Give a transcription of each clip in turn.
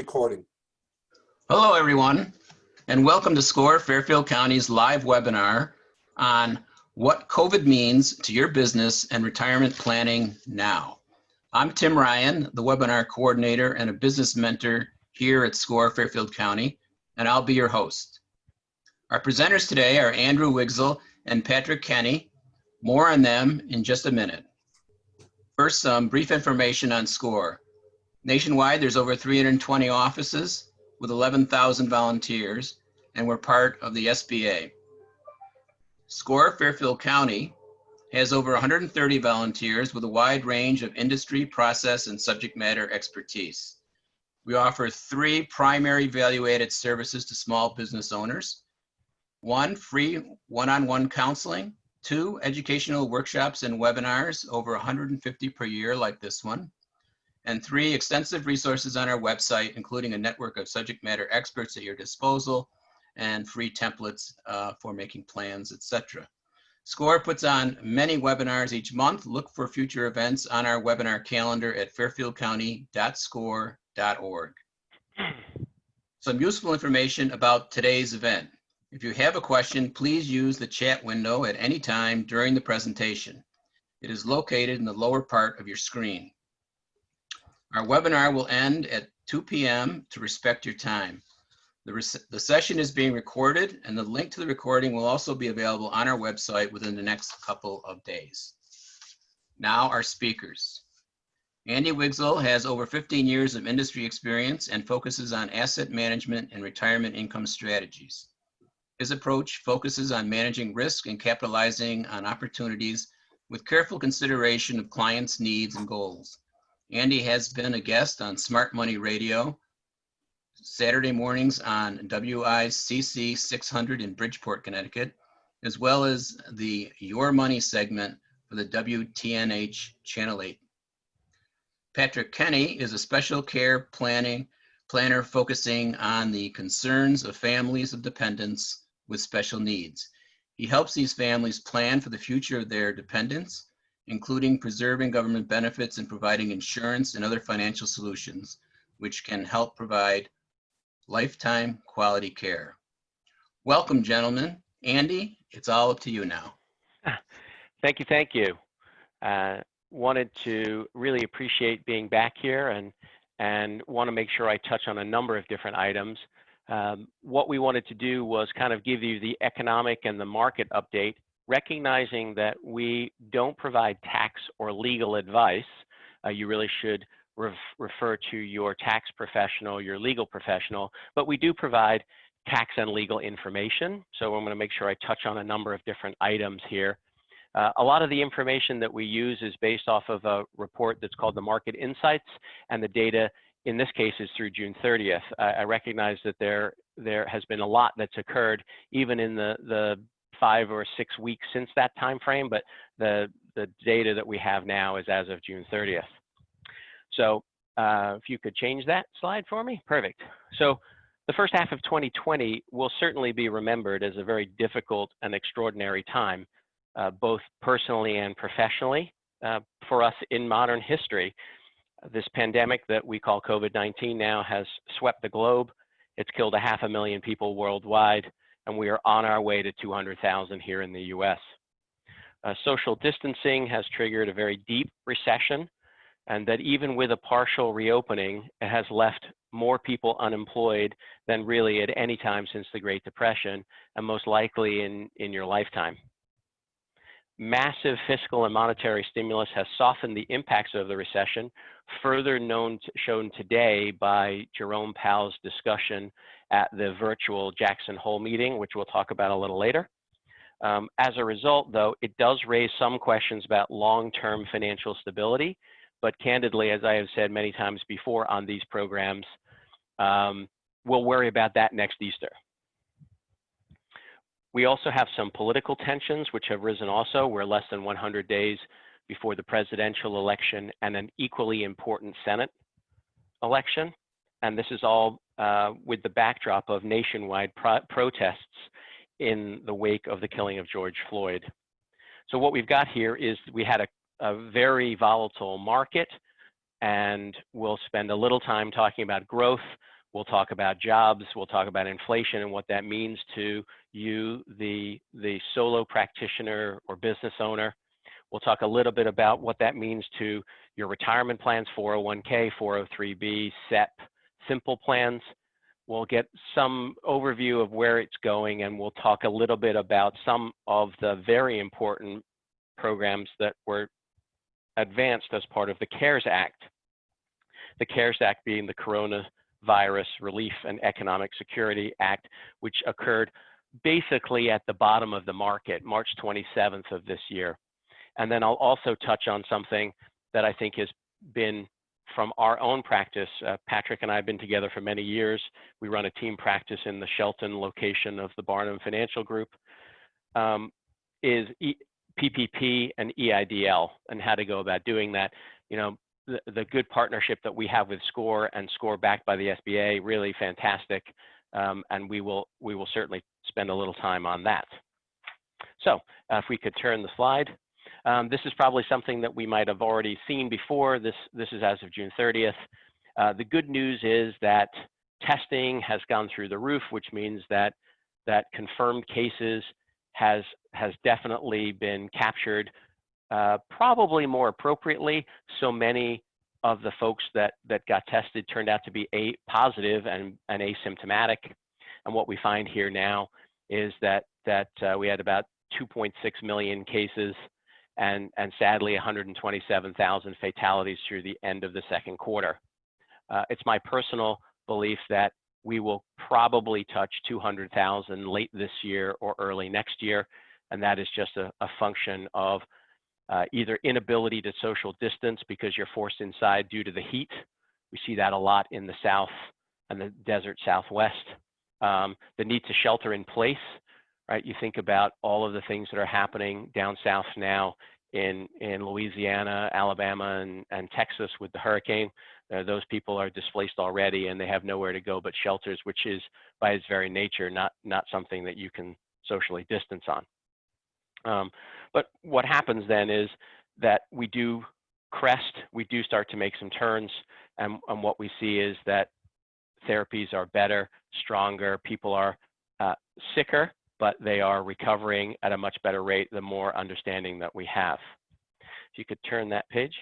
recording. Hello, everyone, and welcome to SCORE Fairfield County's live webinar on what COVID means to your business and retirement planning now. I'm Tim Ryan, the webinar coordinator and a business mentor here at SCORE Fairfield County, and I'll be your host. Our presenters today are Andrew Wigzell and Patrick Kenny. More on them in just a minute. First, some brief information on SCORE. Nationwide, there's over 320 offices with 11,000 volunteers, and we're part of the SBA. SCORE Fairfield County has over 130 volunteers with a wide range of industry, process, and subject matter expertise. We offer 3 primary value-added services to small business owners. 1, free one-on-one counseling. 2, educational workshops and webinars, over 150 per year like this one. And 3, extensive resources on our website, including a network of subject matter experts at your disposal and free templates for making plans, etc. SCORE puts on many webinars each month. Look for future events on our webinar calendar at fairfieldcounty.score.org. Some useful information about today's event. If you have a question, please use the chat window at any time during the presentation. It is located in the lower part of your screen. Our webinar will end at 2 p.m. to respect your time. The session is being recorded, and the link to the recording will also be available on our website within the next couple of days. Now, our speakers. Andy Wigzell has over 15 years of industry experience and focuses on asset management and retirement income strategies. His approach focuses on managing risk and capitalizing on opportunities with careful consideration of clients' needs and goals. Andy has been a guest on Smart Money Radio, Saturday mornings on WICC 600 in Bridgeport, Connecticut, as well as the Your Money segment for the WTNH Channel 8. Patrick Kenny is a special care planner focusing on the concerns of families of dependents with special needs. He helps these families plan for the future of their dependents, including preserving government benefits and providing insurance and other financial solutions, which can help provide lifetime quality care. Welcome, gentlemen. Andy, it's all up to you now. Thank you. Wanted to really appreciate being back here and want to make sure I touch on a number of different items. What we wanted to do was kind of give you the economic and the market update, recognizing that we don't provide tax or legal advice. You really should refer to your tax professional, your legal professional, but we do provide tax and legal information. So I'm going to make sure I touch on a number of different items here. A lot of the information that we use is based off of a report that's called the Market Insights, and the data in this case is through June 30th. I recognize that there has been a lot that's occurred even in the 5 or 6 weeks since that time frame, but the data that we have now is as of June 30th. So if you could change that slide for me, perfect. So the first half of 2020 will certainly be remembered as a very difficult and extraordinary time, both personally and professionally for us in modern history. This pandemic that we call COVID-19 now has swept the globe. It's killed 500,000 people worldwide, and we are on our way to 200,000 here in the US. Social distancing has triggered a very deep recession, and that even with a partial reopening, it has left more people unemployed than really at any time since the Great Depression, and most likely in your lifetime. Massive fiscal and monetary stimulus has softened the impacts of the recession, further shown today by Jerome Powell's discussion at the virtual Jackson Hole meeting, which we'll talk about a little later. As a result, though, it does raise some questions about long-term financial stability, but candidly, as I have said many times before on these programs, we'll worry about that next Easter. We also have some political tensions which have risen also. We're less than 100 days before the presidential election and an equally important Senate election. And this is all with the backdrop of nationwide protests in the wake of the killing of George Floyd. So what we've got here is we had a very volatile market, and we'll spend a little time talking about growth, We'll talk about jobs. We'll talk about inflation and what that means to you, the solo practitioner or business owner. We'll talk a little bit about what that means to your retirement plans, 401k, 403b, SEP, simple plans. We'll get some overview of where it's going, and we'll talk a little bit about some of the very important programs that were advanced as part of the CARES Act. The CARES Act being the Coronavirus Relief and Economic Security Act, which occurred basically at the bottom of the market, March 27th of this year. And then I'll also touch on something that I think has been from our own practice. Patrick and I have been together for many years. We run a team practice in the Shelton location of the Barnum Financial Group, is PPP and EIDL, and how to go about doing that. You know, the good partnership that we have with SCORE, and SCORE backed by the SBA, really fantastic. And we will certainly spend a little time on that. So if we could turn the slide. This is probably something that we might have already seen before. This is as of June 30th. The good news is that testing has gone through the roof, which means that confirmed cases has definitely been captured probably more appropriately. So many of the folks that got tested turned out to be positive and asymptomatic. And what we find here now is that we had about 2.6 million cases and sadly 127,000 fatalities through the end of the second quarter. It's my personal belief that we will probably touch 200,000 late this year or early next year, and that is just a function of either inability to social distance because you're forced inside due to the heat. We see that a lot in the South and the desert Southwest. The need to shelter in place. Right, you think about all of the things that are happening down south now in Louisiana, Alabama, and Texas with the hurricane. Those people are displaced already, and they have nowhere to go but shelters, which is by its very nature not something that you can socially distance on. But what happens then is that we do crest, we do start to make some turns, and what we see is that therapies are better, stronger, people are sicker, but they are recovering at a much better rate the more understanding that we have. If you could turn that page.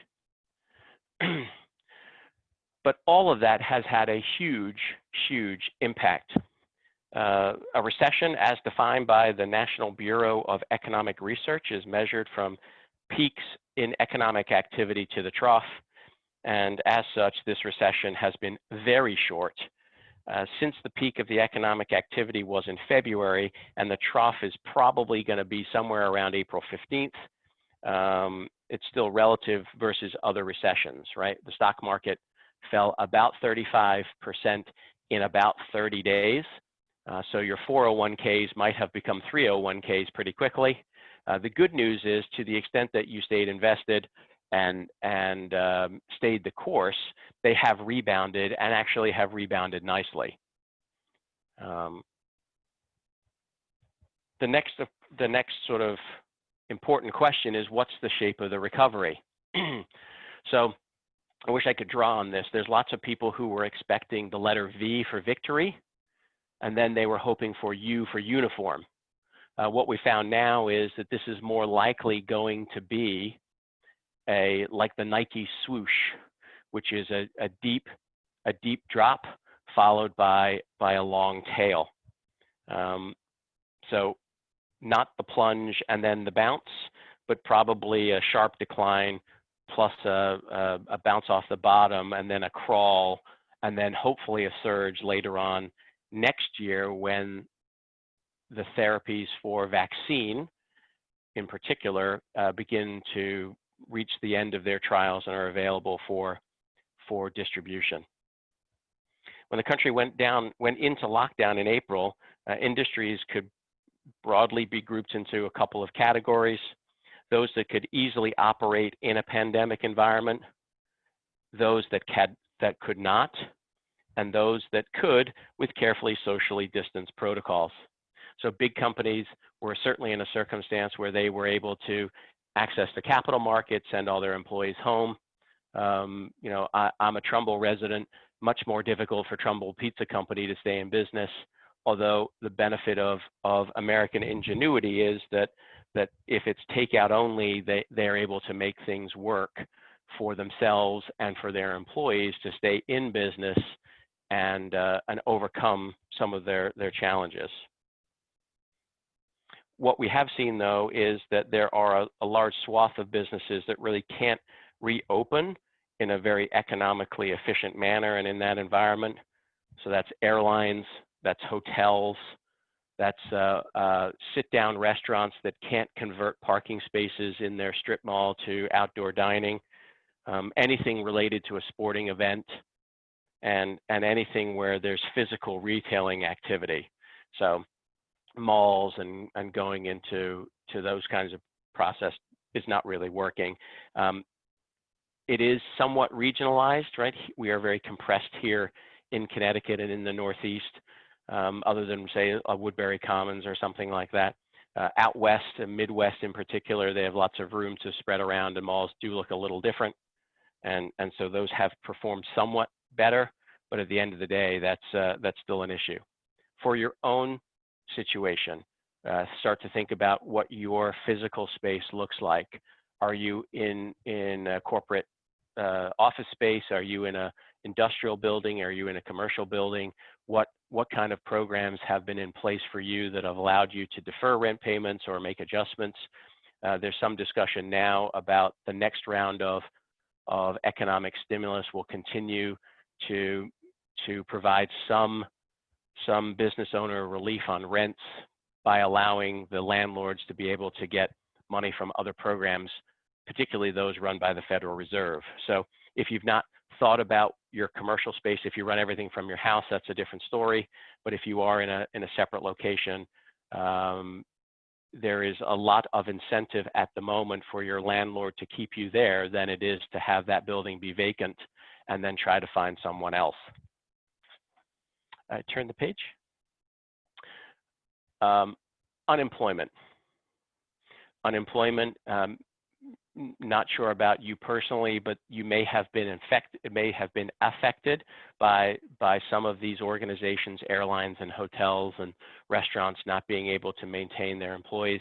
But all of that has had a huge, huge impact. A recession, as defined by the National Bureau of Economic Research, is measured from peaks in economic activity to the trough. And as such, this recession has been very short. Since the peak of the economic activity was in February, and the trough is probably going to be somewhere around April 15th, it's still relative versus other recessions, right? The stock market fell about 35% in about 30 days. So your 401ks might have become 301ks pretty quickly. The good news is, to the extent that you stayed invested and stayed the course, they have rebounded, and actually have rebounded nicely. The next sort of important question is, what's the shape of the recovery? So I wish I could draw on this. There's lots of people who were expecting the letter V for victory, and then they were hoping for U for uniform. What we found now is that this is more likely going to be like the Nike swoosh, which is a deep drop followed by a long tail. So not the plunge and then the bounce, but probably a sharp decline plus a bounce off the bottom, and then a crawl, and then hopefully a surge later on next year when the therapies for vaccine in particular begin to reach the end of their trials and are available for distribution. When the country went into lockdown in April, industries could broadly be grouped into a couple of categories: those that could easily operate in a pandemic environment, those that could not, and those that could with carefully socially distanced protocols. So big companies were certainly in a circumstance where they were able to access the capital markets, send all their employees home. You know, I'm a Trumbull resident. much more difficult for Trumbull Pizza Company to stay in business, although the benefit of American ingenuity is that if it's takeout only, they're able to make things work for themselves and for their employees to stay in business and overcome some of their challenges. What we have seen, though, is that there are a large swath of businesses that really can't reopen in a very economically efficient manner and in that environment. So that's airlines, that's hotels, that's sit-down restaurants that can't convert parking spaces in their strip mall to outdoor dining, anything related to a sporting event, and anything where there's physical retailing activity. So malls and going into those kinds of process is not really working. It is somewhat regionalized, right? We are very compressed here in Connecticut and in the Northeast, other than say Woodbury Commons or something like that. Out west and Midwest in particular, they have lots of room to spread around, and malls do look a little different. And so those have performed somewhat better, but at the end of the day, that's still an issue. For your own situation, start to think about what your physical space looks like. Are you in a corporate office space? Are you in an industrial building? Are you in a commercial building? What kind of programs have been in place for you that have allowed you to defer rent payments or make adjustments? There's some discussion now about the next round of economic stimulus will continue to provide some business owner relief on rents by allowing the landlords to be able to get money from other programs, particularly those run by the Federal Reserve. So if you've not thought about your commercial space, if you run everything from your house, that's a different story. But if you are in a separate location, there is a lot of incentive at the moment for your landlord to keep you there than it is to have that building be vacant and then try to find someone else. Turn the page. Unemployment. Unemployment, not sure about you personally, but you may have been affected by some of these organizations, airlines and hotels and restaurants not being able to maintain their employees.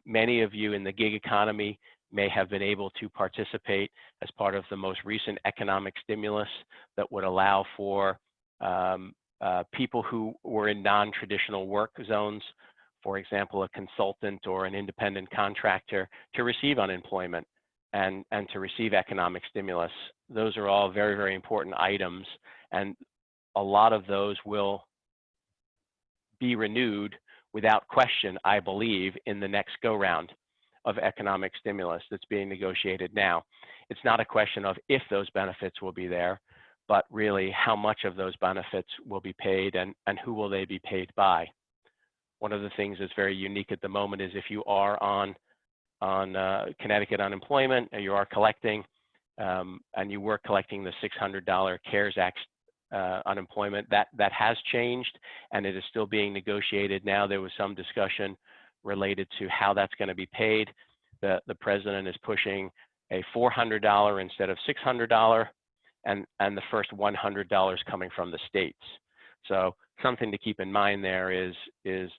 Many of you in the gig economy may have been able to participate as part of the most recent economic stimulus that would allow for people who were in non-traditional work zones, for example, a consultant or an independent contractor, to receive unemployment and to receive economic stimulus. Those are all very, very important items, and a lot of those will be renewed without question, I believe, in the next go-round of economic stimulus that's being negotiated now. It's not a question of if those benefits will be there, but really how much of those benefits will be paid and who will they be paid by. One of the things that's very unique at the moment is if you are on Connecticut unemployment and you are collecting, and you were collecting the $600 CARES Act unemployment, that has changed and it is still being negotiated now. There was some discussion related to how that's going to be paid. The president is pushing a $400 instead of $600, and the first $100 coming from the states. So something to keep in mind there is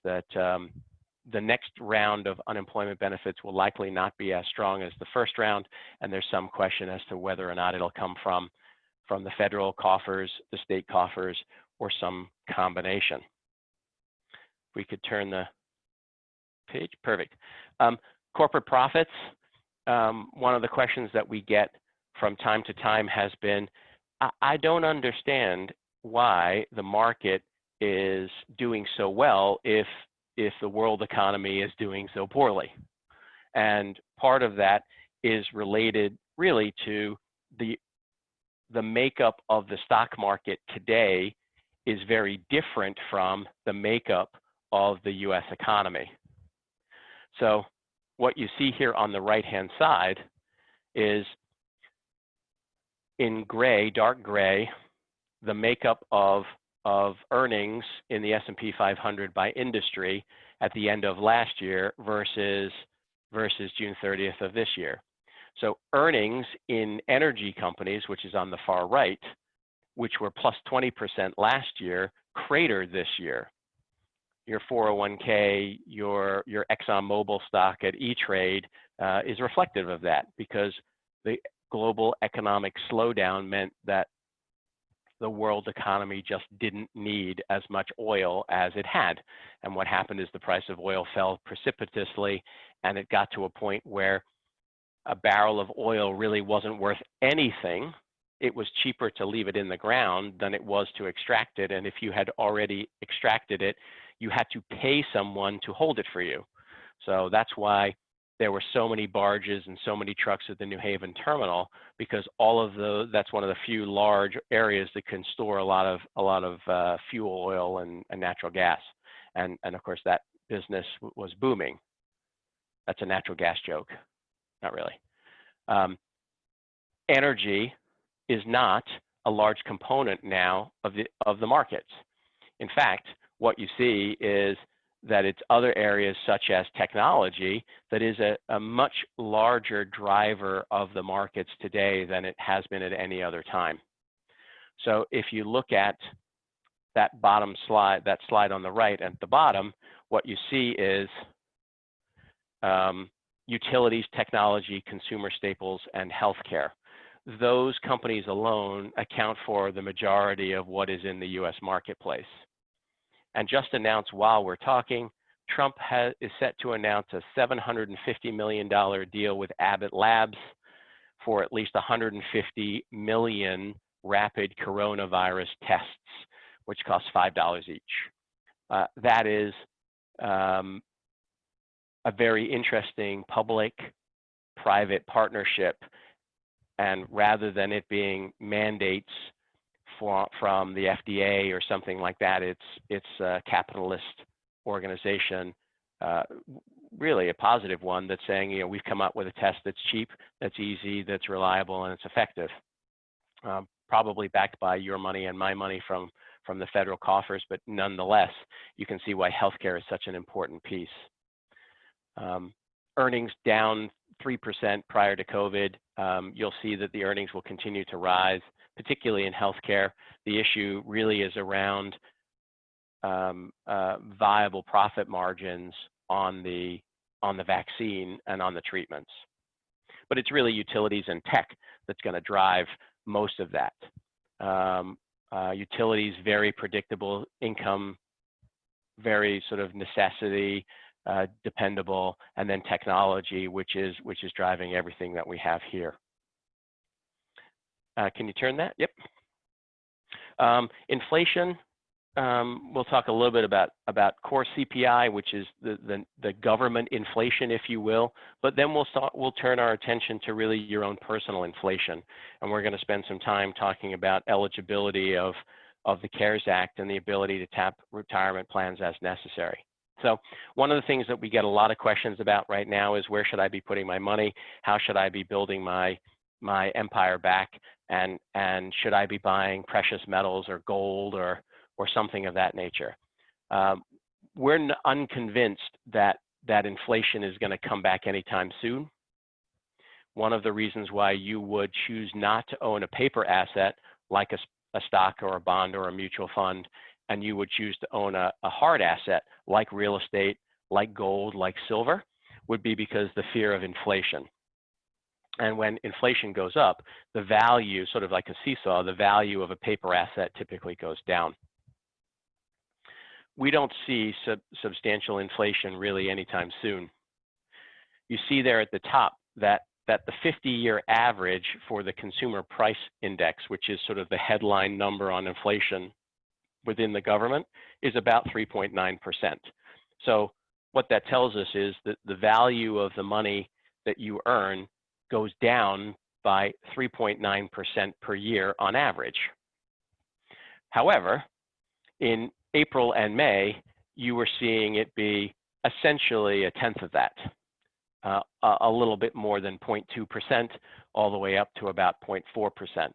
that the next round of unemployment benefits will likely not be as strong as the first round, and there's some question as to whether or not it'll come from the federal coffers, the state coffers, or some combination. If we could turn the page, perfect. Corporate profits, one of the questions that we get from time to time has been, I don't understand why the market is doing so well if the world economy is doing so poorly. And part of that is related really to the makeup of the stock market today is very different from the makeup of the US economy. So what you see here on the right-hand side is in gray, dark gray, the makeup of earnings in the S&P 500 by industry at the end of last year versus June 30th of this year. So earnings in energy companies, which is on the far right, which were plus 20% last year, cratered this year. Your 401k, your ExxonMobil stock at E-Trade is reflective of that, because the global economic slowdown meant that the world economy just didn't need as much oil as it had. And what happened is the price of oil fell precipitously, and it got to a point where a barrel of oil really wasn't worth anything. It was cheaper to leave it in the ground than it was to extract it. And if you had already extracted it, you had to pay someone to hold it for you. So that's why there were so many barges and so many trucks at the New Haven terminal, because that's one of the few large areas that can store a lot of fuel oil and natural gas. And of course, that business was booming. That's a natural gas joke. Not really. Energy is not a large component now of the markets. In fact, what you see is that it's other areas such as technology that is a much larger driver of the markets today than it has been at any other time. So if you look at that bottom slide, that slide on the right at the bottom, what you see is utilities, technology, consumer staples, and healthcare. Those companies alone account for the majority of what is in the US marketplace. And just announced while we're talking, Trump is set to announce a $750 million deal with Abbott Labs for at least 150 million rapid coronavirus tests, which cost $5 each. That is a very interesting public-private partnership. And rather than it being mandates from the FDA or something like that, it's a capitalist organization, really a positive one, that's saying, you know, we've come up with a test that's cheap, that's easy, that's reliable, and it's effective. Probably backed by your money and my money from the federal coffers, but nonetheless, you can see why healthcare is such an important piece. Earnings down 3% prior to COVID. You'll see that the earnings will continue to rise, particularly in healthcare. The issue really is around viable profit margins on the vaccine and on the treatments. But it's really utilities and tech that's going to drive most of that. Utilities, very predictable income, very sort of necessity, dependable, and then technology, which is driving everything that we have here. Can you turn that? Yep. Inflation. We'll talk a little bit about core CPI, which is the government inflation, if you will. But then we'll turn our attention to really your own personal inflation, and we're going to spend some time talking about eligibility of the CARES Act and the ability to tap retirement plans as necessary. So one of the things that we get a lot of questions about right now is, where should I be putting my money? How should I be building my empire back? And should I be buying precious metals or gold or something of that nature? We're unconvinced that inflation is going to come back anytime soon. One of the reasons why you would choose not to own a paper asset like a stock or a bond or a mutual fund, and you would choose to own a hard asset like real estate, like gold, like silver, would be because the fear of inflation. And when inflation goes up, the value, sort of like a seesaw, the value of a paper asset typically goes down. We don't see substantial inflation really anytime soon. You see there at the top that the 50-year average for the consumer price index, which is sort of the headline number on inflation within the government, is about 3.9%. So what that tells us is that the value of the money that you earn goes down by 3.9% per year on average. However, in April and May, you were seeing it be essentially a tenth of that, a little bit more than 0.2%, all the way up to about 0.4%.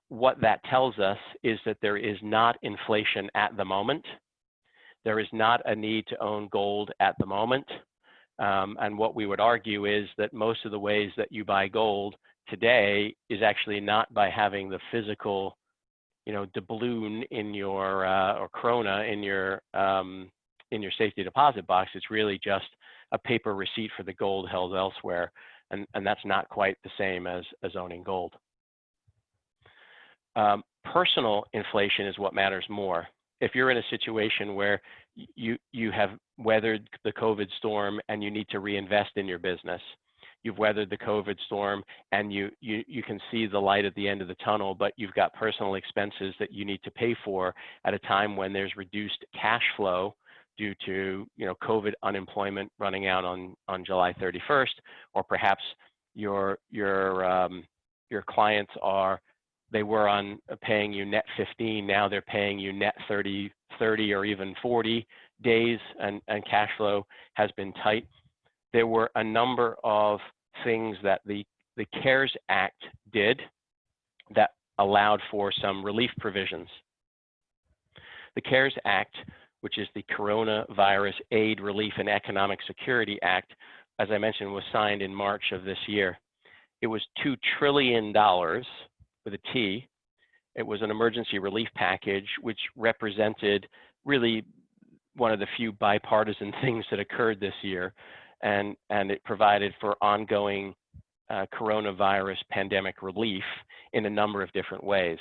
What that tells us is that there is not inflation at the moment. There is not a need to own gold at the moment. And what we would argue is that most of the ways that you buy gold today is actually not by having the physical doubloon in your or krona in your safety deposit box. It's really just a paper receipt for the gold held elsewhere, and that's not quite the same as owning gold. Personal inflation is what matters more. If you're in a situation where you have weathered the COVID storm and you need to reinvest in your business, you've weathered the COVID storm and you can see the light at the end of the tunnel, but you've got personal expenses that you need to pay for at a time when there's reduced cash flow due to COVID unemployment running out on July 31st, or perhaps your clients they were on paying you net 15, now they're paying you net 30 or even 40 days, and cash flow has been tight. There were a number of things that the CARES Act did that allowed for some relief provisions. The CARES Act, which is the Coronavirus Aid, Relief, and Economic Security Act, as I mentioned, was signed in March of this year. It was $2 trillion with a T. It was an emergency relief package, which represented really one of the few bipartisan things that occurred this year. And it provided for ongoing coronavirus pandemic relief in a number of different ways.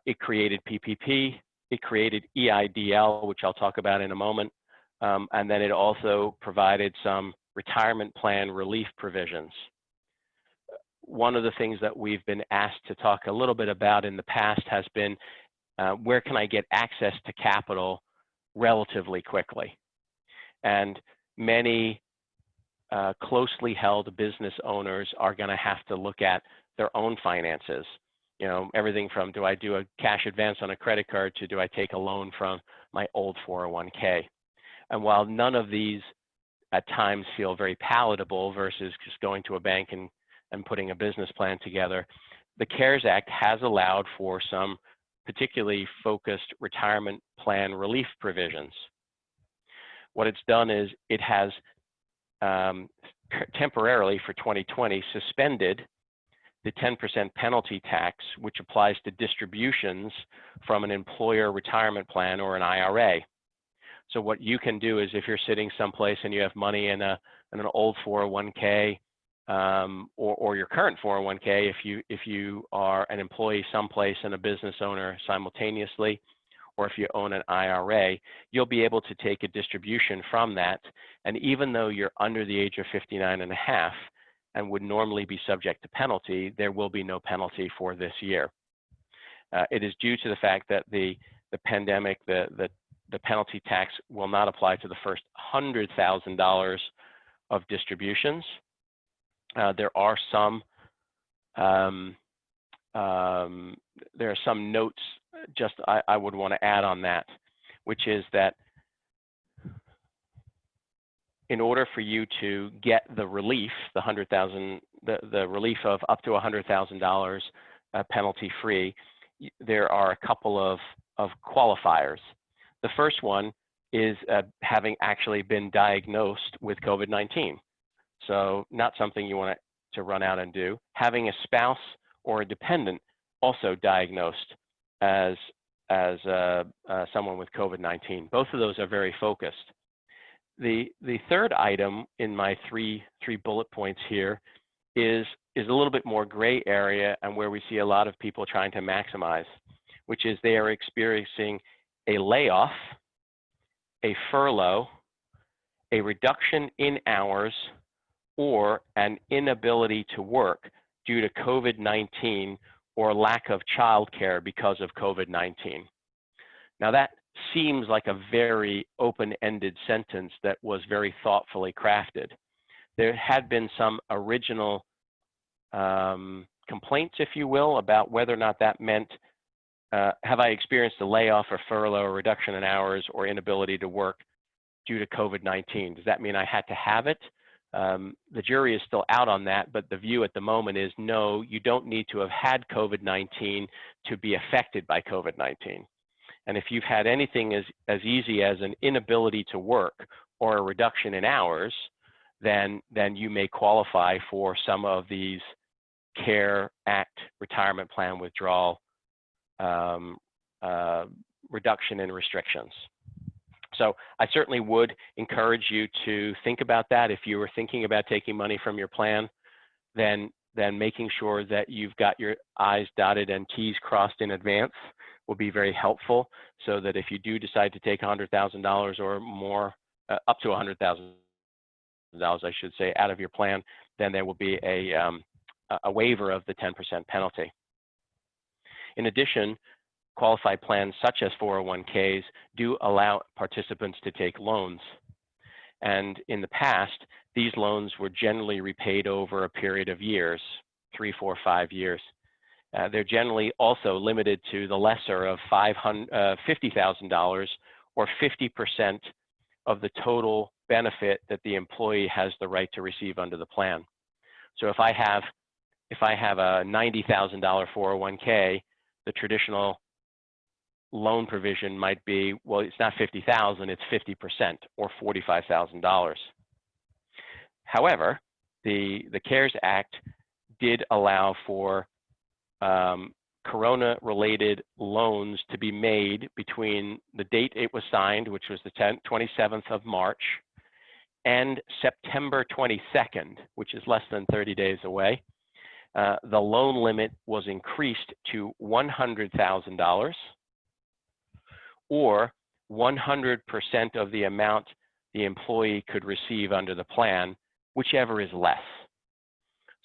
It created PPP, it created EIDL, which I'll talk about in a moment, and then it also provided some retirement plan relief provisions. One of the things that we've been asked to talk a little bit about in the past has been, where can I get access to capital relatively quickly? And many closely held business owners are going to have to look at their own finances. Everything from, do I do a cash advance on a credit card, to do I take a loan from my old 401k? And while none of these at times feel very palatable versus just going to a bank and putting a business plan together, the CARES Act has allowed for some particularly focused retirement plan relief provisions. What it's done is it has temporarily for 2020 suspended the 10% penalty tax, which applies to distributions from an employer retirement plan or an IRA. So what you can do is, if you're sitting someplace and you have money in an old 401k, or your current 401k, if you are an employee someplace and a business owner simultaneously, or if you own an IRA, you'll be able to take a distribution from that. And even though you're under the age of 59 and a half and would normally be subject to penalty, there will be no penalty for this year. It is due to the fact that the pandemic, the penalty tax will not apply to the first $100,000 of distributions. There are some notes just I would want to add on that, which is that in order for you to get the relief, the relief of up to $100,000 penalty free, there are a couple of qualifiers. The first one is having actually been diagnosed with COVID-19. So not something you want to run out and do. Having a spouse or a dependent also diagnosed as someone with COVID-19. Both of those are very focused. The third item in my three bullet points here is a little bit more gray area, and where we see a lot of people trying to maximize, which is they are experiencing a layoff, a furlough, a reduction in hours, or an inability to work due to COVID-19 or lack of childcare because of COVID-19. Now that seems like a very open-ended sentence that was very thoughtfully crafted. There had been some original complaints, if you will, about whether or not that meant, have I experienced a layoff or furlough or reduction in hours or inability to work due to COVID-19? Does that mean I had to have it? The jury is still out on that, but the view at the moment is no, you don't need to have had COVID-19 to be affected by COVID-19. And if you've had anything as easy as an inability to work or a reduction in hours, then you may qualify for some of these CARE Act retirement plan withdrawal reduction in restrictions. So I certainly would encourage you to think about that. If you were thinking about taking money from your plan, then making sure that you've got your I's dotted and T's crossed in advance will be very helpful, so that if you do decide to take $100,000 or more, up to $100,000, I should say, out of your plan, then there will be a waiver of the 10% penalty. In addition, qualified plans such as 401ks do allow participants to take loans. And in the past, these loans were generally repaid over a period of years, 3, 4, 5 years. They're generally also limited to the lesser of $50,000 or 50% of the total benefit that the employee has the right to receive under the plan. So if I have a $90,000 401k, the traditional loan provision might be, well, it's not 50,000, it's 50% or $45,000. However, the CARES Act did allow for Corona-related loans to be made between the date it was signed, which was the 27th of March, and September 22nd, which is less than 30 days away. The loan limit was increased to $100,000, or 100% of the amount the employee could receive under the plan, whichever is less.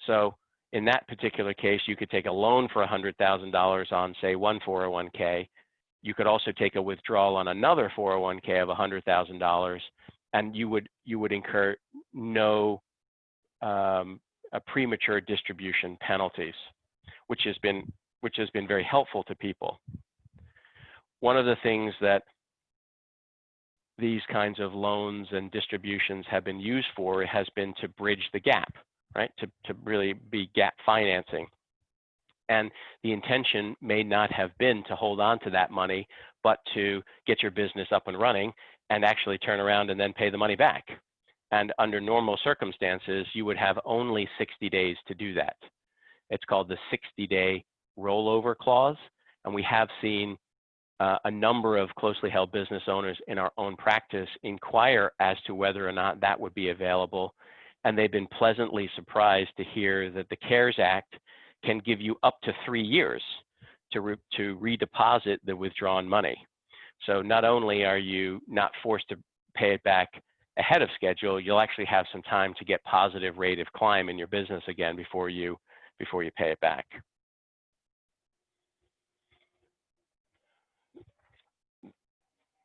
So in that particular case, you could take a loan for $100,000 on, say, one 401k. You could also take a withdrawal on another 401k of $100,000, and you would incur no premature distribution penalties, which has been very helpful to people. One of the things that these kinds of loans and distributions have been used for has been to bridge the gap, right? To really be gap financing. And the intention may not have been to hold on to that money, but to get your business up and running and actually turn around and then pay the money back. And under normal circumstances, you would have only 60 days to do that. It's called the 60-day rollover clause. And we have seen a number of closely held business owners in our own practice inquire as to whether or not that would be available. And they've been pleasantly surprised to hear that the CARES Act can give you up to 3 years to redeposit the withdrawn money. So not only are you not forced to pay it back ahead of schedule, you'll actually have some time to get positive rate of climb in your business again before you pay it back.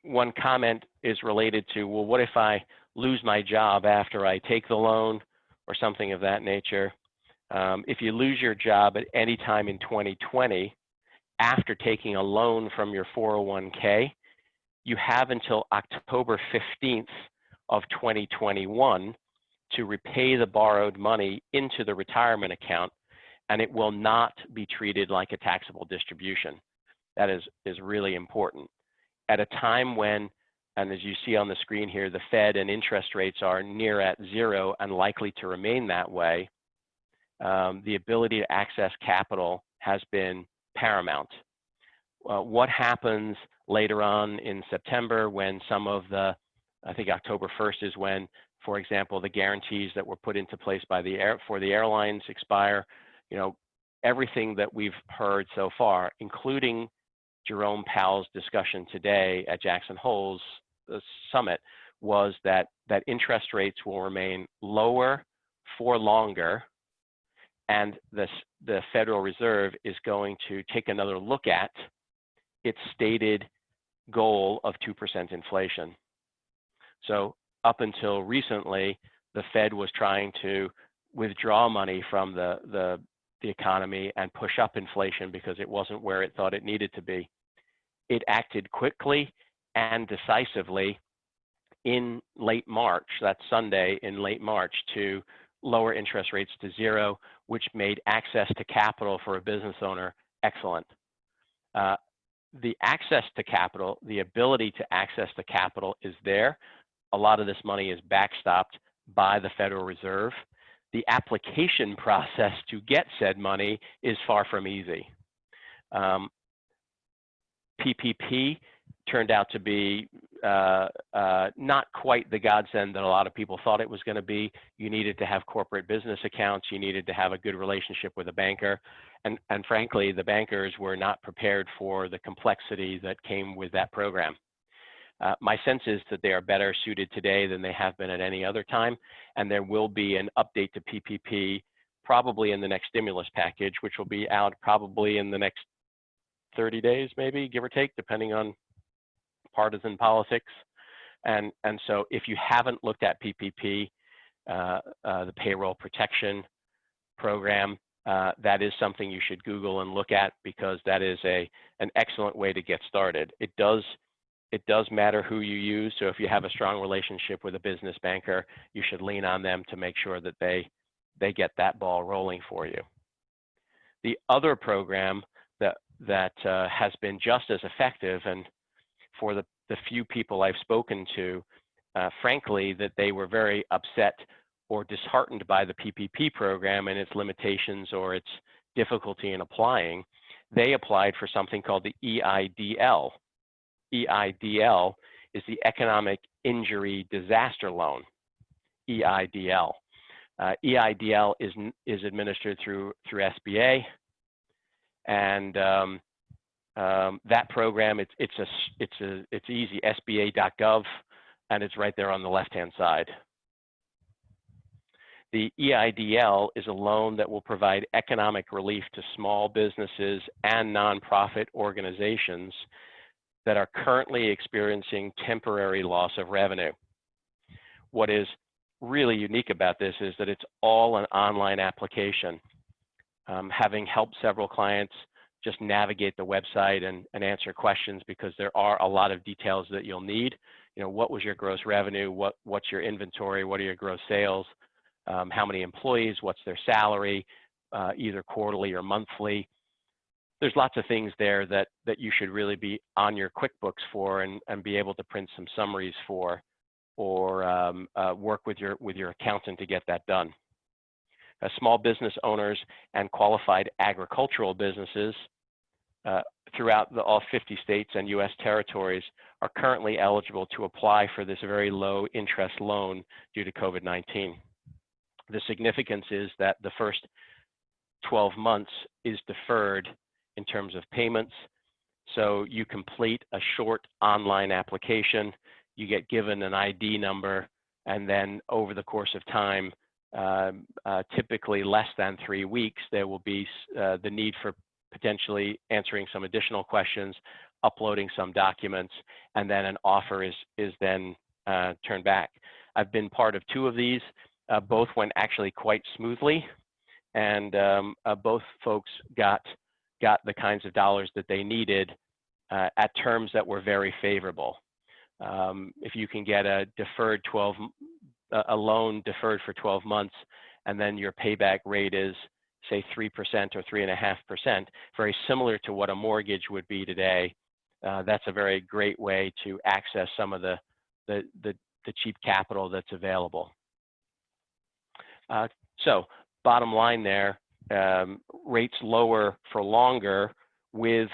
One comment is related to, well, what if I lose my job after I take the loan or something of that nature? If you lose your job at any time in 2020, after taking a loan from your 401k, you have until October 15th of 2021 to repay the borrowed money into the retirement account, and it will not be treated like a taxable distribution. That is really important. At a time when, and as you see on the screen here, the Fed and interest rates are near at zero and likely to remain that way, the ability to access capital has been paramount. What happens later on in September when some of the, I think October 1st is when, for example, the guarantees that were put into place by for the airlines expire? You know, everything that we've heard so far, including Jerome Powell's discussion today at Jackson Hole's summit, was that interest rates will remain lower for longer, and the Federal Reserve is going to take another look at its stated goal of 2% inflation. So up until recently, the Fed was trying to withdraw money from the economy and push up inflation because it wasn't where it thought it needed to be. It acted quickly and decisively in late March, that Sunday in late March, to lower interest rates to zero, which made access to capital for a business owner excellent. The access to capital, the ability to access the capital is there. A lot of this money is backstopped by the Federal Reserve. The application process to get said money is far from easy. PPP turned out to be not quite the godsend that a lot of people thought it was going to be. You needed to have corporate business accounts. You needed to have a good relationship with a banker. And frankly, the bankers were not prepared for the complexity that came with that program. My sense is that they are better suited today than they have been at any other time. And there will be an update to PPP probably in the next stimulus package, which will be out probably in the next 30 days, maybe, give or take, depending on partisan politics. And so if you haven't looked at PPP, the payroll protection program, that is something you should Google and look at, because that is an excellent way to get started. It does matter who you use. So if you have a strong relationship with a business banker, you should lean on them to make sure that they get that ball rolling for you. The other program that has been just as effective, and for the few people I've spoken to, frankly, that they were very upset or disheartened by the PPP program and its limitations or its difficulty in applying, they applied for something called the EIDL. EIDL is the Economic Injury Disaster Loan, EIDL. EIDL is administered through SBA, and that program, it's easy, sba.gov, and it's right there on the left-hand side. The EIDL is a loan that will provide economic relief to small businesses and nonprofit organizations that are currently experiencing temporary loss of revenue. What is really unique about this is that it's all an online application. Having helped several clients just navigate the website and answer questions, because there are a lot of details that you'll need. You know, what was your gross revenue? What's your inventory? What are your gross sales? How many employees? What's their salary, either quarterly or monthly? There's lots of things there that you should really be on your QuickBooks for and be able to print some summaries for, or work with your accountant to get that done. Small business owners and qualified agricultural businesses throughout all 50 states and U.S. territories are currently eligible to apply for this very low interest loan due to COVID-19. The significance is that the first 12 months is deferred in terms of payments. So you complete a short online application, you get given an ID number, and then over the course of time, typically less than 3 weeks, there will be the need for potentially answering some additional questions, uploading some documents, and then an offer is then turned back. I've been part of 2 of these. Both went actually quite smoothly, and both folks got the kinds of dollars that they needed at terms that were very favorable. If you can get a loan deferred for 12 months, and then your payback rate is, say, 3% or 3.5%, very similar to what a mortgage would be today, that's a very great way to access some of the cheap capital that's available. So bottom line there, rates lower for longer with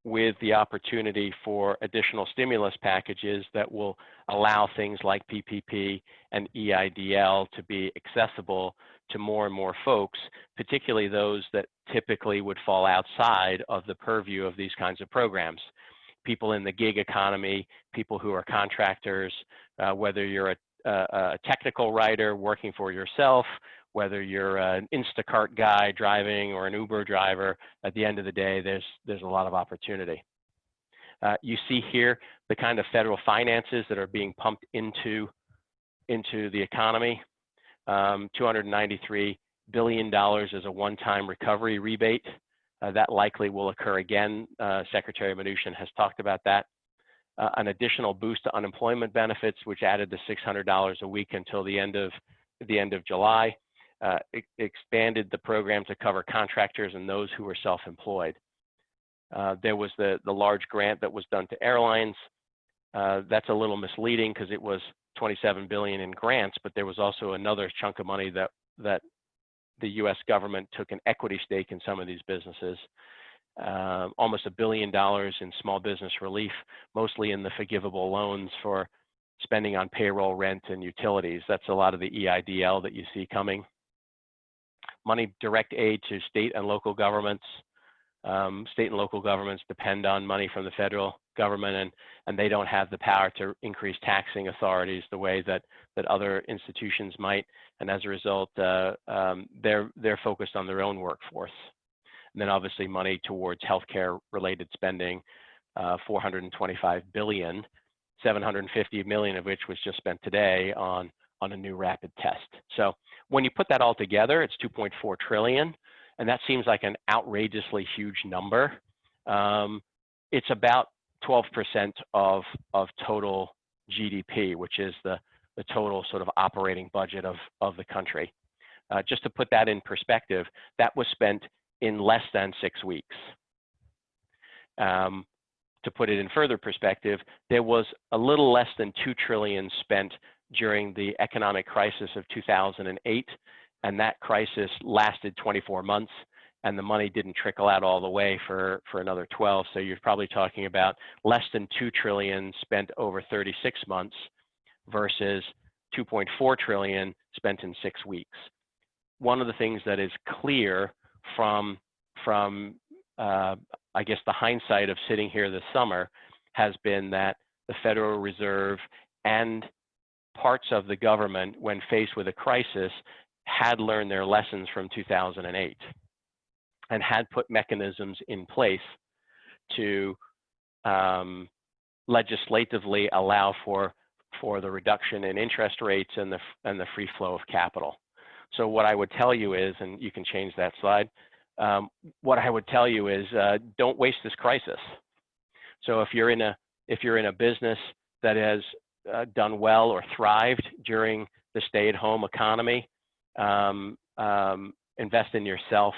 the opportunity for additional stimulus packages that will allow things like PPP and EIDL to be accessible to more and more folks, particularly those that typically would fall outside of the purview of these kinds of programs. People in the gig economy, people who are contractors, whether you're a technical writer working for yourself, whether you're an Instacart guy driving or an Uber driver, at the end of the day, there's a lot of opportunity. You see here the kind of federal finances that are being pumped into the economy. $293 billion as a one-time recovery rebate. That likely will occur again. Secretary Mnuchin has talked about that. An additional boost to unemployment benefits, which added the $600 a week until the end of July. Expanded the program to cover contractors and those who were self-employed. There was the large grant that was done to airlines. That's a little misleading because it was $27 billion in grants, but there was also another chunk of money that the U.S. government took an equity stake in some of these businesses. almost $1 billion in small business relief, mostly in the forgivable loans for spending on payroll, rent, and utilities. That's a lot of the EIDL that you see coming. Money direct aid to state and local governments. State and local governments depend on money from the federal government, and they don't have the power to increase taxing authorities the way that other institutions might. And as a result, they're focused on their own workforce. And then obviously money towards healthcare related spending, $425 billion, $750 million of which was just spent today on a new rapid test. So when you put that all together, it's 2.4 trillion, and that seems like an outrageously huge number. It's about 12% of total GDP, which is the total sort of operating budget of the country. Just to put that in perspective, that was spent in less than 6 weeks. To put it in further perspective, there was a little less than 2 trillion spent during the economic crisis of 2008, and that crisis lasted 24 months, and the money didn't trickle out all the way for another 12. So you're probably talking about less than 2 trillion spent over 36 months versus 2.4 trillion spent in 6 weeks. One of the things that is clear from I guess the hindsight of sitting here this summer has been that the Federal Reserve and parts of the government, when faced with a crisis, had learned their lessons from 2008 and had put mechanisms in place to legislatively allow for the reduction in interest rates and the free flow of capital. So what I would tell you is, and you can change that slide, what I would tell you is don't waste this crisis. So if you're in a business that has done well or thrived during the stay-at-home economy, invest in yourself.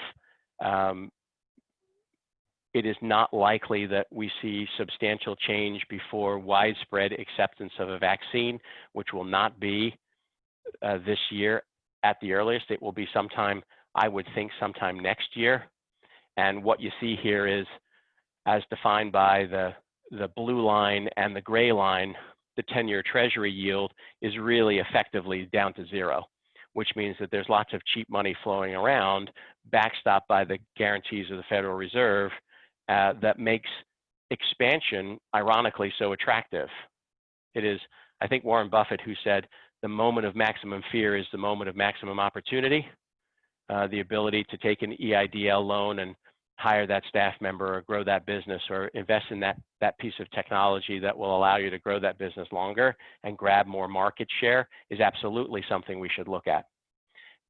It is not likely that we see substantial change before widespread acceptance of a vaccine, which will not be this year at the earliest. It will be sometime, I would think, sometime next year. And what you see here is, as defined by the blue line and the gray line, the 10-year Treasury yield is really effectively down to zero, which means that there's lots of cheap money flowing around, backstopped by the guarantees of the Federal Reserve, that makes expansion, ironically, so attractive. It is, I think, Warren Buffett who said, the moment of maximum fear is the moment of maximum opportunity. The ability to take an EIDL loan and hire that staff member or grow that business or invest in that piece of technology that will allow you to grow that business longer and grab more market share is absolutely something we should look at.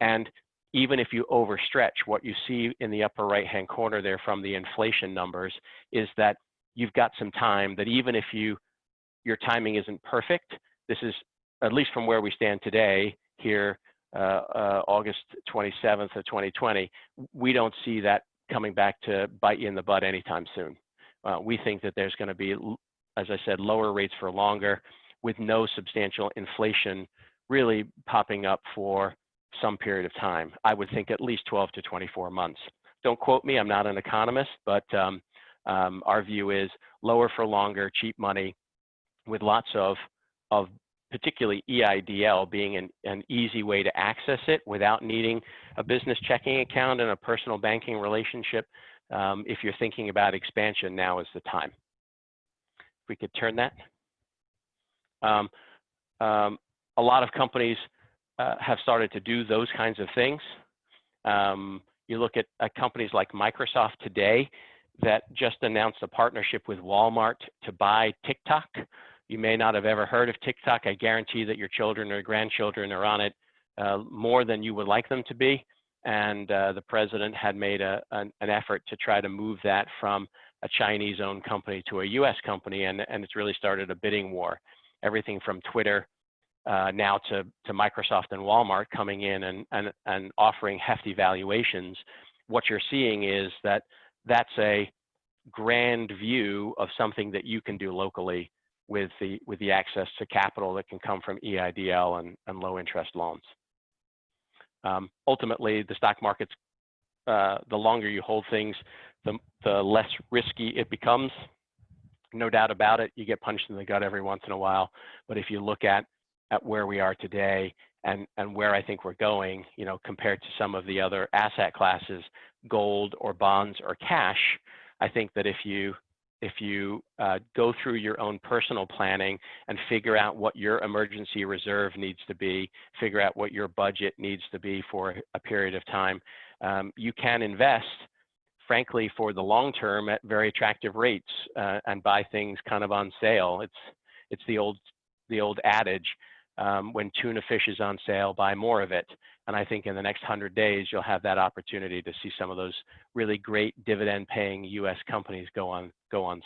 And even if you overstretch, what you see in the upper right-hand corner there from the inflation numbers is that you've got some time, that even if your timing isn't perfect, this is, at least from where we stand today here, August 27th of 2020, we don't see that coming back to bite you in the butt anytime soon. We think that there's going to be, as I said, lower rates for longer with no substantial inflation really popping up for some period of time. I would think at least 12 to 24 months. Don't quote me, I'm not an economist, but our view is lower for longer, cheap money with lots of particularly EIDL being an easy way to access it without needing a business checking account and a personal banking relationship. If you're thinking about expansion, now is the time. If we could turn that. A lot of companies have started to do those kinds of things. You look at companies like Microsoft today that just announced a partnership with Walmart to buy TikTok. You may not have ever heard of TikTok. I guarantee that your children or grandchildren are on it more than you would like them to be. And the president had made an effort to try to move that from a Chinese-owned company to a US company, and it's really started a bidding war. Everything from Twitter now to Microsoft and Walmart coming in and offering hefty valuations. What you're seeing is that that's a grand view of something that you can do locally with the access to capital that can come from EIDL and low interest loans. Ultimately, the stock markets, the longer you hold things, the less risky it becomes. No doubt about it, you get punched in the gut every once in a while. But if you look at where we are today and where I think we're going, you know, compared to some of the other asset classes, gold or bonds or cash, I think that if you go through your own personal planning and figure out what your emergency reserve needs to be, figure out what your budget needs to be for a period of time, you can invest, frankly, for the long term at very attractive rates and buy things kind of on sale. It's the old adage, when tuna fish is on sale, buy more of it. And I think in the next 100 days, you'll have that opportunity to see some of those really great dividend-paying U.S. companies go on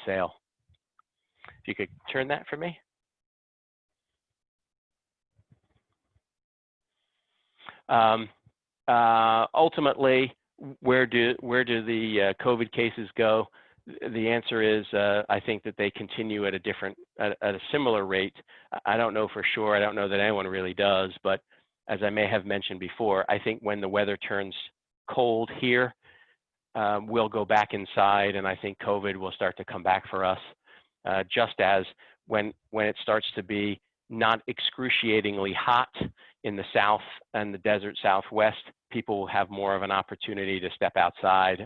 sale. If you could turn that for me. Ultimately, where do the COVID cases go? The answer is, I think that they continue at a similar rate. I don't know for sure. I don't know that anyone really does, but as I may have mentioned before, I think when the weather turns cold here, we'll go back inside, and I think COVID will start to come back for us. Just as when it starts to be not excruciatingly hot in the South and the desert Southwest, people will have more of an opportunity to step outside,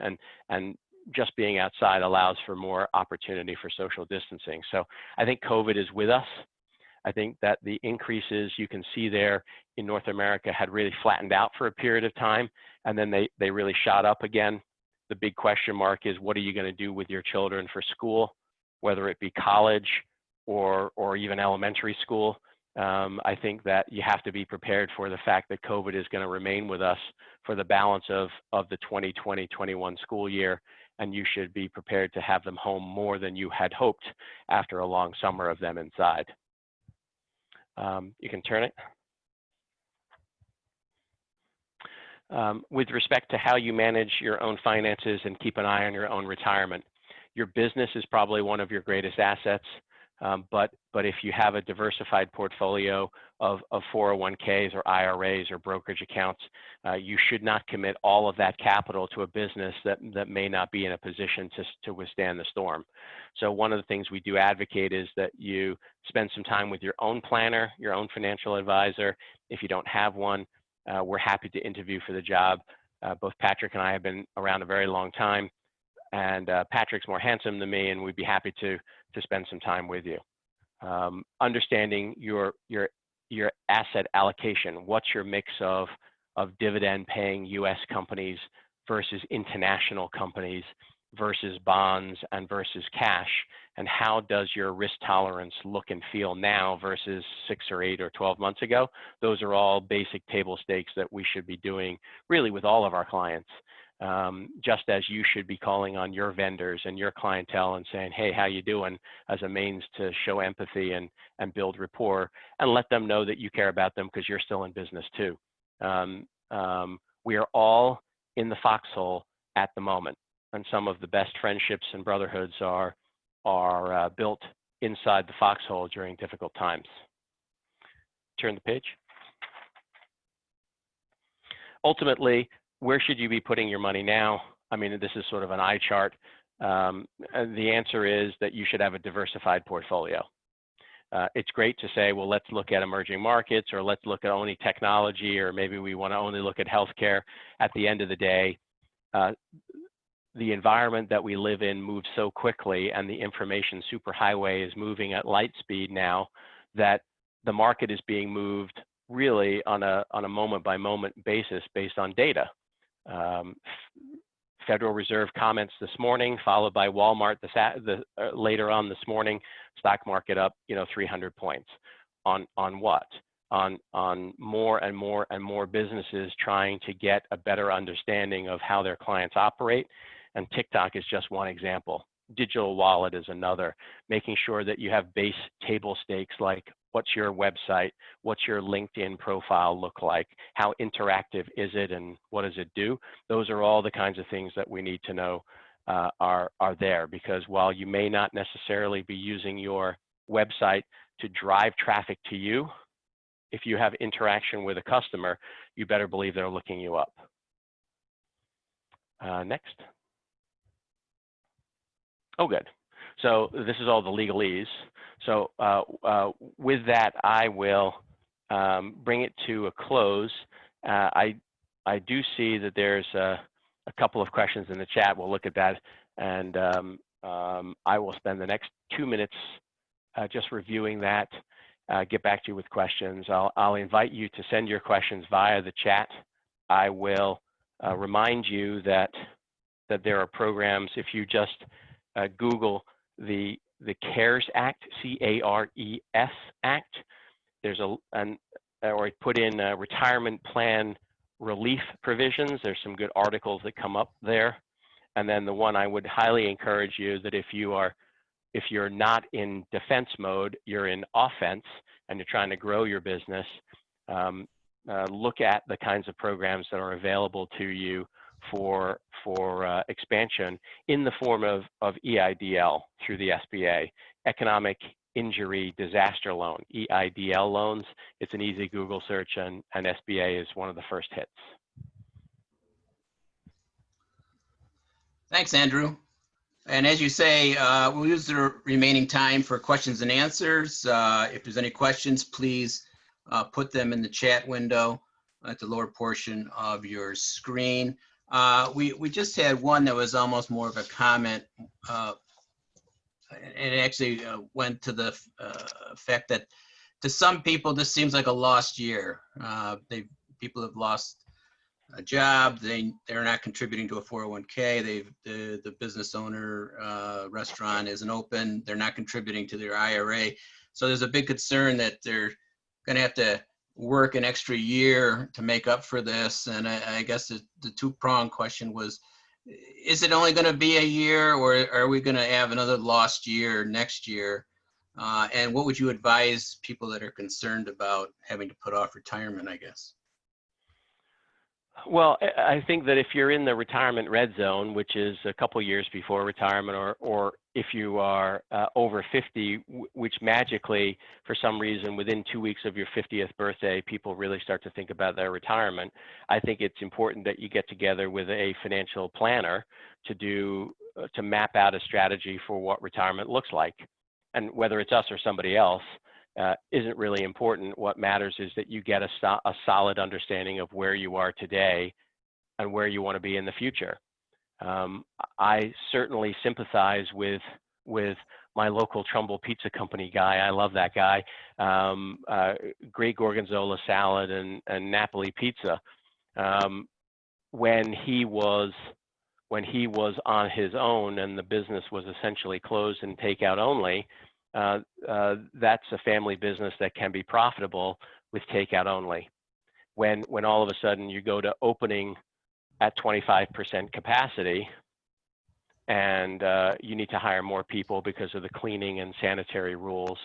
and just being outside allows for more opportunity for social distancing. So I think COVID is with us. I think that the increases you can see there in North America had really flattened out for a period of time, and then they really shot up again. The big question mark is, what are you going to do with your children for school, whether it be college or even elementary school? I think that you have to be prepared for the fact that COVID is going to remain with us for the balance of the 2020-21 school year, and you should be prepared to have them home more than you had hoped after a long summer of them inside. You can turn it. With respect to how you manage your own finances and keep an eye on your own retirement, your business is probably one of your greatest assets. But if you have a diversified portfolio of 401ks or IRAs or brokerage accounts, you should not commit all of that capital to a business that may not be in a position to withstand the storm. So one of the things we do advocate is that you spend some time with your own planner, your own financial advisor. If you don't have one, we're happy to interview for the job. Both Patrick and I have been around a very long time, and Patrick's more handsome than me, and we'd be happy to spend some time with you. Understanding your asset allocation. What's your mix of dividend-paying U.S. companies versus international companies versus bonds and versus cash, and how does your risk tolerance look and feel now versus 6 or 8 or 12 months ago? Those are all basic table stakes that we should be doing really with all of our clients. Just as you should be calling on your vendors and your clientele and saying, hey, how you doing, as a means to show empathy and build rapport and let them know that you care about them because you're still in business too. We are all in the foxhole at the moment, and some of the best friendships and brotherhoods are built inside the foxhole during difficult times. Turn the page. Ultimately, where should you be putting your money now? I mean, this is sort of an eye chart. The answer is that you should have a diversified portfolio. It's great to say, well, let's look at emerging markets, or let's look at only technology, or maybe we want to only look at healthcare. At the end of the day, the environment that we live in moves so quickly, and the information superhighway is moving at light speed now, that the market is being moved really on a moment-by-moment basis based on data. Federal Reserve comments this morning, followed by Walmart later on this morning. Stock market up, 300 points. On what? On more and more and more businesses trying to get a better understanding of how their clients operate. And TikTok is just one example. Digital wallet is another. Making sure that you have base table stakes like, what's your website? What's your LinkedIn profile look like? How interactive is it, and what does it do? Those are all the kinds of things that we need to know are there, because while you may not necessarily be using your website to drive traffic to you, if you have interaction with a customer, you better believe they're looking you up. Next. Oh, good. So this is all the legalese. So with that, I will bring it to a close. I do see that there's a couple of questions in the chat. We'll look at that, and I will spend the next 2 minutes just reviewing that. Get back to you with questions. I'll invite you to send your questions via the chat. I will remind you that there are programs. If you just Google the CARES Act, C-A-R-E-S Act, there's or put in retirement plan relief provisions. There's some good articles that come up there. And then the one I would highly encourage you that if you're not in defense mode, you're in offense, and you're trying to grow your business, look at the kinds of programs that are available to you for expansion in the form of EIDL through the SBA, Economic Injury Disaster Loan, EIDL loans. It's an easy Google search, and SBA is one of the first hits. Thanks, Andrew. And as you say, we'll use the remaining time for questions and answers. If there's any questions, please put them in the chat window at the lower portion of your screen. We just had one that was almost more of a comment. It actually went to the fact that to some people, this seems like a lost year. People have lost a job, they're not contributing to a 401k, the business owner restaurant isn't open, they're not contributing to their IRA. So there's a big concern that they're going to have to work an extra year to make up for this. And I guess the two-pronged question was, is it only going to be a year, or are we going to have another lost year next year? And what would you advise people that are concerned about having to put off retirement, I guess? Well, I think that if you're in the retirement red zone, which is a couple years before retirement, or if you are over 50, which magically, for some reason, within 2 weeks of your 50th birthday, people really start to think about their retirement, I think it's important that you get together with a financial planner to map out a strategy for what retirement looks like. And whether it's us or somebody else, isn't really important. What matters is that you get a solid understanding of where you are today and where you want to be in the future. I certainly sympathize with my local Trumbull Pizza Company guy. I love that guy. Great gorgonzola salad and Napoli pizza. When he was on his own and the business was essentially closed and takeout only, that's a family business that can be profitable with takeout only. When all of a sudden you go to opening at 25% capacity and you need to hire more people because of the cleaning and sanitary rules,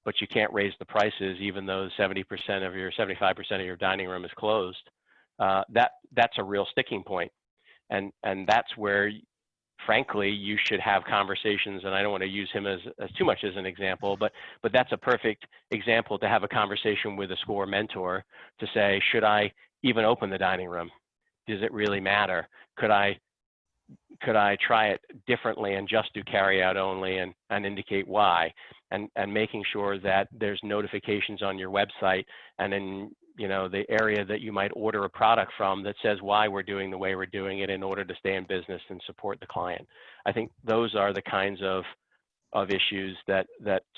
but you can't raise the prices even though 75% of your dining room is closed, that's a real sticking point. And that's where, frankly, you should have conversations, and I don't want to use him as too much as an example, but that's a perfect example to have a conversation with a SCORE mentor to say, should I even open the dining room? Does it really matter? Could I try it differently and just do carry out only and indicate why? And making sure that there's notifications on your website and in the area that you might order a product from that says why we're doing the way we're doing it in order to stay in business and support the client. I think those are the kinds of issues that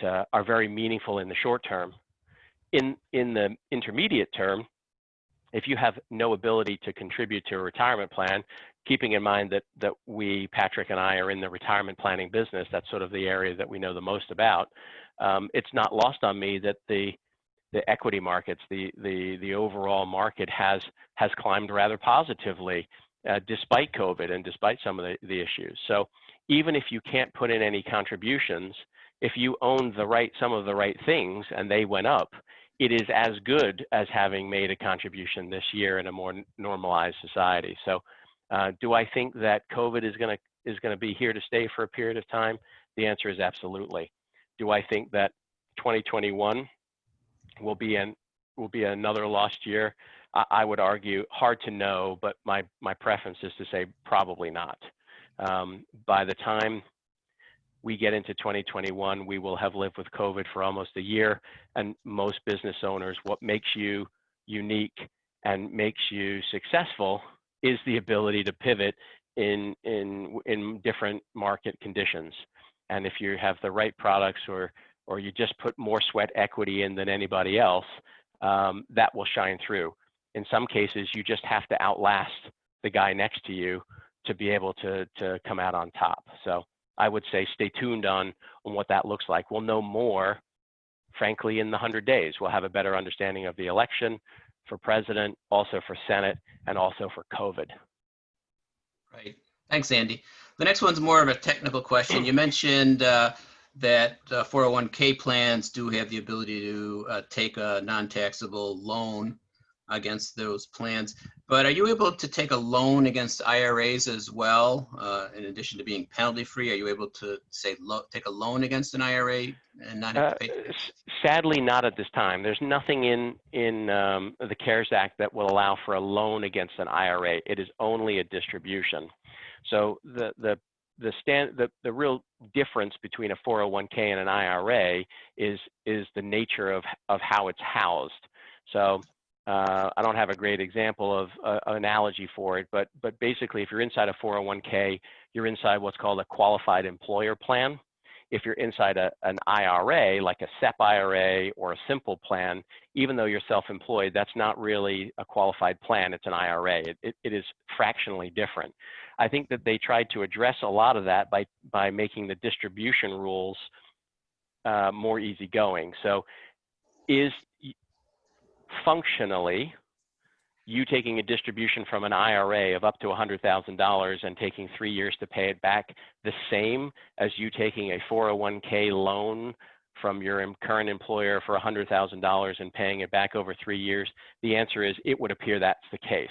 are very meaningful in the short term. In the intermediate term, if you have no ability to contribute to a retirement plan, keeping in mind that we, Patrick and I, are in the retirement planning business, that's sort of the area that we know the most about, it's not lost on me that the equity markets, the overall market has climbed rather positively despite COVID and despite some of the issues. So even if you can't put in any contributions, if you own some of the right things and they went up, it is as good as having made a contribution this year in a more normalized society. So do I think that COVID is going to be here to stay for a period of time? The answer is absolutely. Do I think that 2021 will be another lost year? I would argue hard to know, but my preference is to say probably not. By the time we get into 2021, we will have lived with COVID for almost a year, and most business owners, what makes you unique and makes you successful is the ability to pivot in different market conditions. And if you have the right products, or you just put more sweat equity in than anybody else, that will shine through. In some cases, you just have to outlast the guy next to you to be able to come out on top. So I would say stay tuned on what that looks like. We'll know more, frankly, in the 100 days. We'll have a better understanding of the election for president, also for Senate, and also for COVID. Right. Thanks, Andy. The next one's more of a technical question. You mentioned that 401k plans do have the ability to take a non-taxable loan against those plans, but are you able to take a loan against IRAs as well? In addition to being penalty free, are you able to say take a loan against an IRA and not have to pay? Sadly, not at this time. There's nothing in the CARES Act that will allow for a loan against an IRA. It is only a distribution. So the real difference between a 401k and an IRA is the nature of how it's housed. So I don't have a great example of an analogy for it, but basically, if you're inside a 401k, you're inside what's called a qualified employer plan. If you're inside an IRA, like a SEP IRA or a simple plan, even though you're self-employed, that's not really a qualified plan, it's an IRA. It is fractionally different. I think that they tried to address a lot of that by making the distribution rules more easygoing. So is functionally you taking a distribution from an IRA of up to $100,000 and taking 3 years to pay it back the same as you taking a 401k loan from your current employer for $100,000 and paying it back over 3 years? The answer is it would appear that's the case.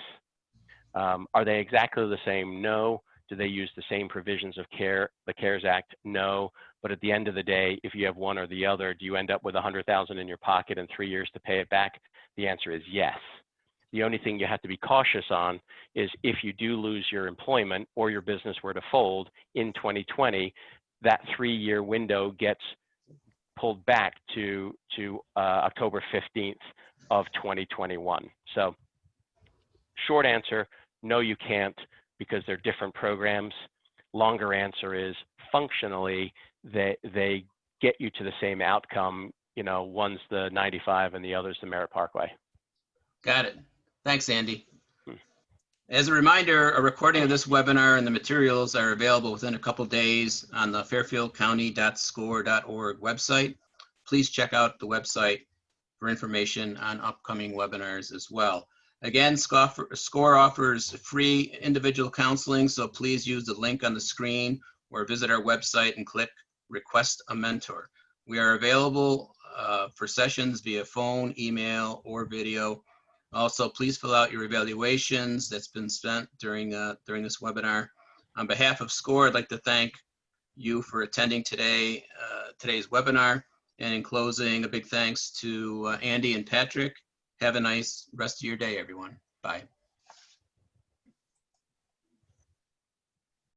Are they exactly the same? No. Do they use the same provisions of the CARES Act? No. But at the end of the day, if you have one or the other, do you end up with $100,000 in your pocket and 3 years to pay it back? The answer is yes. The only thing you have to be cautious on is if you do lose your employment or your business were to fold in 2020, that 3-year window gets pulled back to October 15th of 2021. So short answer, no, you can't, because they're different programs. Longer answer is functionally they get you to the same outcome. You know, one's the 95 and the other's the Merritt Parkway. Got it. Thanks, Andy. As a reminder, a recording of this webinar and the materials are available within a couple days on the fairfieldcounty.score.org website. Please check out the website for information on upcoming webinars as well. Again, SCORE offers free individual counseling, so please use the link on the screen or visit our website and click Request a Mentor. We are available for sessions via phone, email, or video. Also, please fill out your evaluations that's been spent during this webinar. On behalf of SCORE, I'd like to thank you for attending today's webinar. And in closing, a big thanks to Andy and Patrick. Have a nice rest of your day, everyone. Bye.